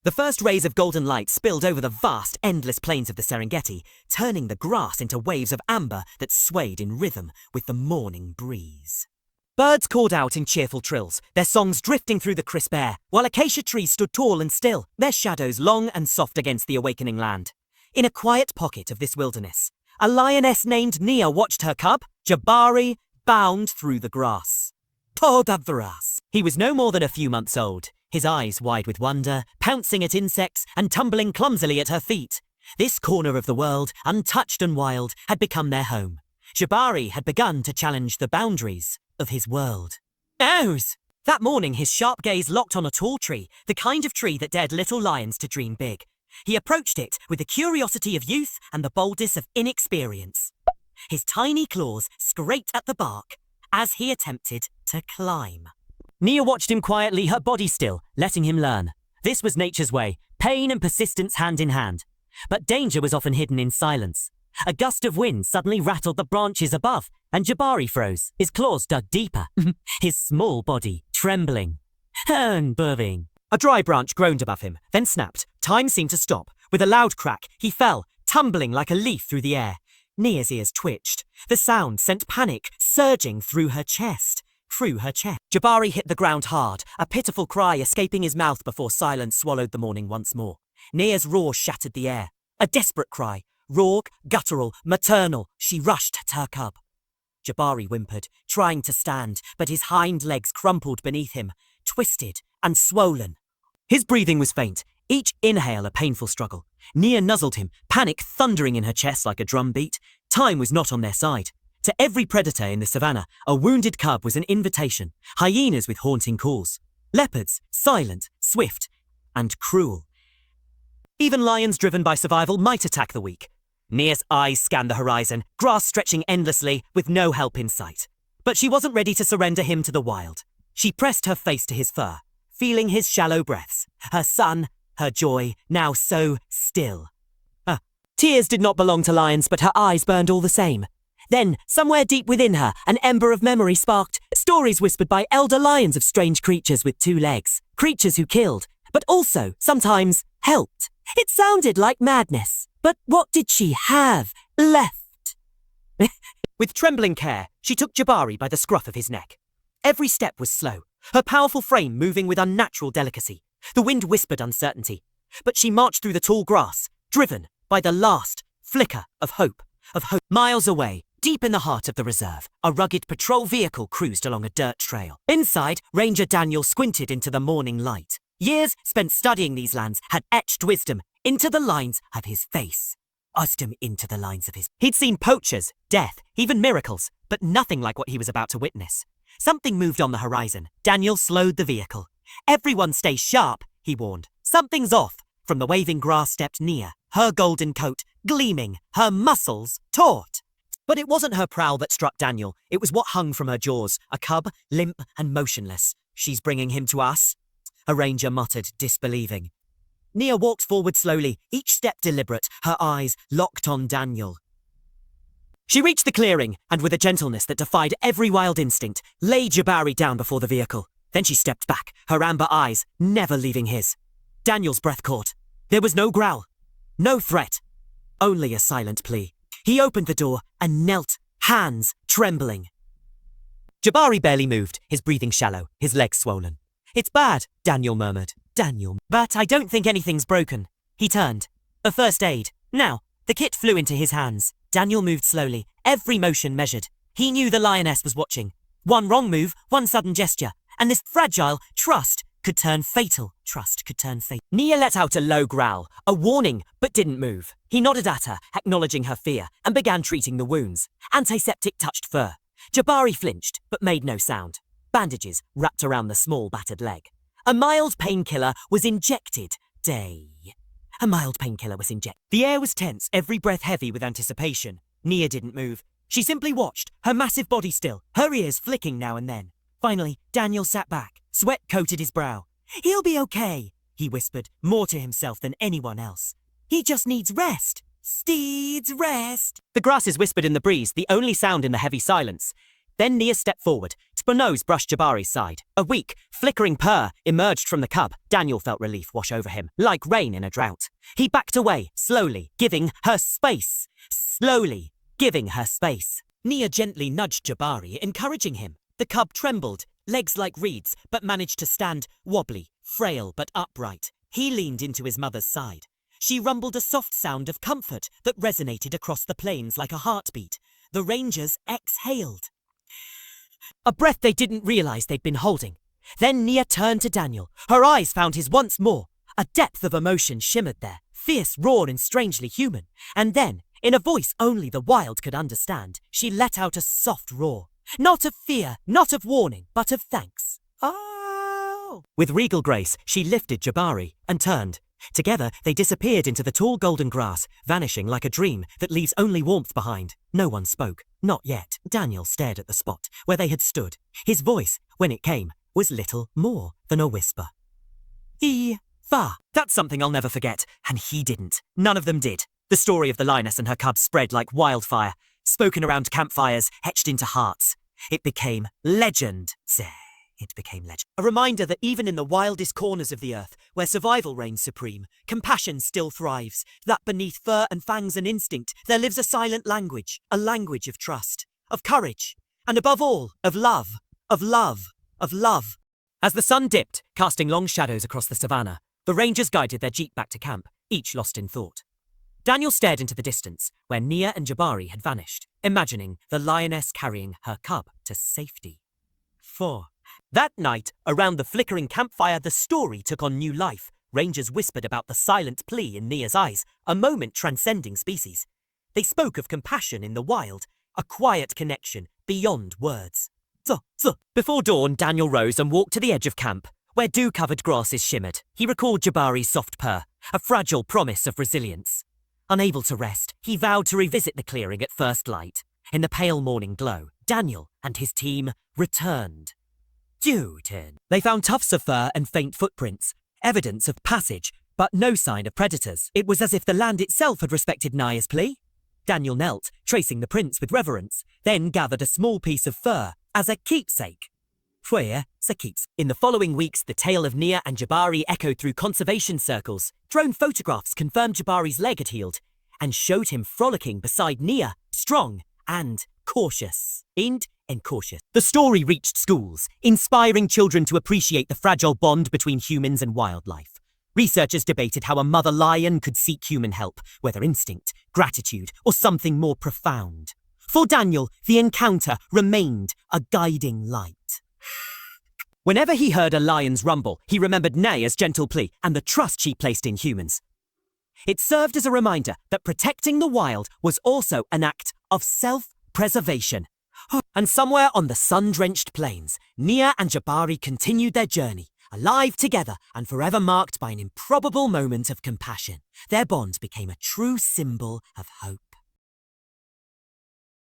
The first rays of golden light spilled over the vast, endless plains of the Serengeti, turning the grass into waves of amber that swayed in rhythm with the morning breeze. Birds called out in cheerful trills, their songs drifting through the crisp air, while acacia trees stood tall and still, their shadows long and soft against the awakening land. In a quiet pocket of this wilderness, a lioness named Nia watched her cub, Jabari, bound through the grass. Podavras. He was no more than a few months old, his eyes wide with wonder, pouncing at insects and tumbling clumsily at her feet. This corner of the world, untouched and wild, had become their home. Jabari had begun to challenge the boundaries of his world. Ows! That morning his sharp gaze locked on a tall tree, the kind of tree that dared little lions to dream big. He approached it with the curiosity of youth and the boldness of inexperience. His tiny claws scraped at the bark as he attempted to climb. Nia watched him quietly, her body still, letting him learn. This was nature's way, pain and persistence hand in hand. But danger was often hidden in silence. A gust of wind suddenly rattled the branches above, and Jabari froze, his claws dug deeper, his small body trembling and burning. A dry branch groaned above him, then snapped. Time seemed to stop. With a loud crack, he fell, tumbling like a leaf through the air. Nia's ears twitched. The sound sent panic surging through her chest. Jabari hit the ground hard, a pitiful cry escaping his mouth before silence swallowed the morning once more. Nia's roar shattered the air. A desperate cry. Raw, guttural, maternal, she rushed to her cub. Jabari whimpered, trying to stand, but his hind legs crumpled beneath him, twisted and swollen. His breathing was faint, each inhale a painful struggle. Nia nuzzled him, panic thundering in her chest like a drum beat. Time was not on their side. To every predator in the savannah, a wounded cub was an invitation. Hyenas with haunting calls. Leopards, silent, swift, and cruel. Even lions driven by survival might attack the weak. Nia's eyes scanned the horizon, grass stretching endlessly with no help in sight. But she wasn't ready to surrender him to the wild. She pressed her face to his fur, feeling his shallow breaths. Her sun, her joy, now so still. Tears did not belong to lions, but her eyes burned all the same. Then, somewhere deep within her, an ember of memory sparked. Stories whispered by elder lions of strange creatures with 2 legs. Creatures who killed, but also, sometimes, helped. It sounded like madness. But what did she have left? With trembling care, she took Jabari by the scruff of his neck. Every step was slow, her powerful frame moving with unnatural delicacy. The wind whispered uncertainty, but she marched through the tall grass, driven by the last flicker of hope. Miles away, deep in the heart of the reserve, a rugged patrol vehicle cruised along a dirt trail. Inside, Ranger Daniel squinted into the morning light. Years spent studying these lands had etched wisdom into the lines of his face. He'd seen poachers, death, even miracles, but nothing like what he was about to witness. Something moved on the horizon. Daniel slowed the vehicle. Everyone stay sharp, he warned. Something's off. From the waving grass stepped Nia, her golden coat gleaming, her muscles taut. But it wasn't her prowl that struck Daniel. It was what hung from her jaws, a cub, limp and motionless. She's bringing him to us? A ranger muttered, disbelieving. Nia walked forward slowly, each step deliberate, her eyes locked on Daniel. She reached the clearing, and with a gentleness that defied every wild instinct, laid Jabari down before the vehicle. Then she stepped back, her amber eyes never leaving his. Daniel's breath caught. There was no growl, no threat, only a silent plea. He opened the door and knelt, hands trembling. Jabari barely moved, his breathing shallow, his legs swollen. It's bad, Daniel murmured. But I don't think anything's broken. He turned. A first aid. Now, the kit flew into his hands. Daniel moved slowly, every motion measured. He knew the lioness was watching. One wrong move, one sudden gesture, and this fragile trust could turn fatal. Nia let out a low growl, a warning, but didn't move. He nodded at her, acknowledging her fear, and began treating the wounds. Antiseptic touched fur. Jabari flinched, but made no sound. Bandages wrapped around the small battered leg. A mild painkiller was injected. The air was tense, every breath heavy with anticipation. Nia didn't move. She simply watched, her massive body still, her ears flicking now and then. Finally, Daniel sat back. Sweat coated his brow. He'll be okay, he whispered, more to himself than anyone else. He just needs rest. Steeds rest. The grasses whispered in the breeze, the only sound in the heavy silence. Then Nia stepped forward. Her nose brushed Jabari's side. A weak, flickering purr emerged from the cub. Daniel felt relief wash over him, like rain in a drought. He backed away, slowly, giving her space. Slowly, giving her space. Nia gently nudged Jabari, encouraging him. The cub trembled, legs like reeds, but managed to stand, wobbly, frail but upright. He leaned into his mother's side. She rumbled a soft sound of comfort that resonated across the plains like a heartbeat. The rangers exhaled. A breath they didn't realize they'd been holding. Then Nia turned to Daniel. Her eyes found his once more. A depth of emotion shimmered there, fierce, raw, and strangely human. And then, in a voice only the wild could understand, she let out a soft roar. Not of fear, not of warning, but of thanks. Oh! With regal grace, she lifted Jabari and turned. Together, they disappeared into the tall golden grass, vanishing like a dream that leaves only warmth behind. No one spoke. Not yet. Daniel stared at the spot where they had stood. His voice, when it came, was little more than a whisper. Eva. That's something I'll never forget, and he didn't. None of them did. The story of the lioness and her cubs spread like wildfire, spoken around campfires, etched into hearts. It became legend. It became legend. A reminder that even in the wildest corners of the earth, where survival reigns supreme, compassion still thrives, that beneath fur and fangs and instinct, there lives a silent language, a language of trust, of courage, and above all, of love, of love, of love. As the sun dipped, casting long shadows across the savannah, the rangers guided their jeep back to camp, each lost in thought. Daniel stared into the distance, where Nia and Jabari had vanished, imagining the lioness carrying her cub to safety. 4. That night, around the flickering campfire, the story took on new life. Rangers whispered about the silent plea in Nia's eyes, a moment transcending species. They spoke of compassion in the wild, a quiet connection beyond words. Before dawn, Daniel rose and walked to the edge of camp, where dew-covered grasses shimmered. He recalled Jabari's soft purr, a fragile promise of resilience. Unable to rest, he vowed to revisit the clearing at first light. In the pale morning glow, Daniel and his team returned. They found tufts of fur and faint footprints, evidence of passage, but no sign of predators. It was as if the land itself had respected Nia's plea. Daniel knelt, tracing the prints with reverence, then gathered a small piece of fur as a keepsake. In the following weeks, the tale of Nia and Jabari echoed through conservation circles. Drone photographs confirmed Jabari's leg had healed and showed him frolicking beside Nia, strong and cautious. The story reached schools, inspiring children to appreciate the fragile bond between humans and wildlife. Researchers debated how a mother lion could seek human help, whether instinct, gratitude, or something more profound. For Daniel, the encounter remained a guiding light. Whenever he heard a lion's rumble, he remembered Nia's gentle plea and the trust she placed in humans. It served as a reminder that protecting the wild was also an act of self-preservation. And somewhere on the sun-drenched plains, Nia and Jabari continued their journey, alive together and forever marked by an improbable moment of compassion. Their bond became a true symbol of hope.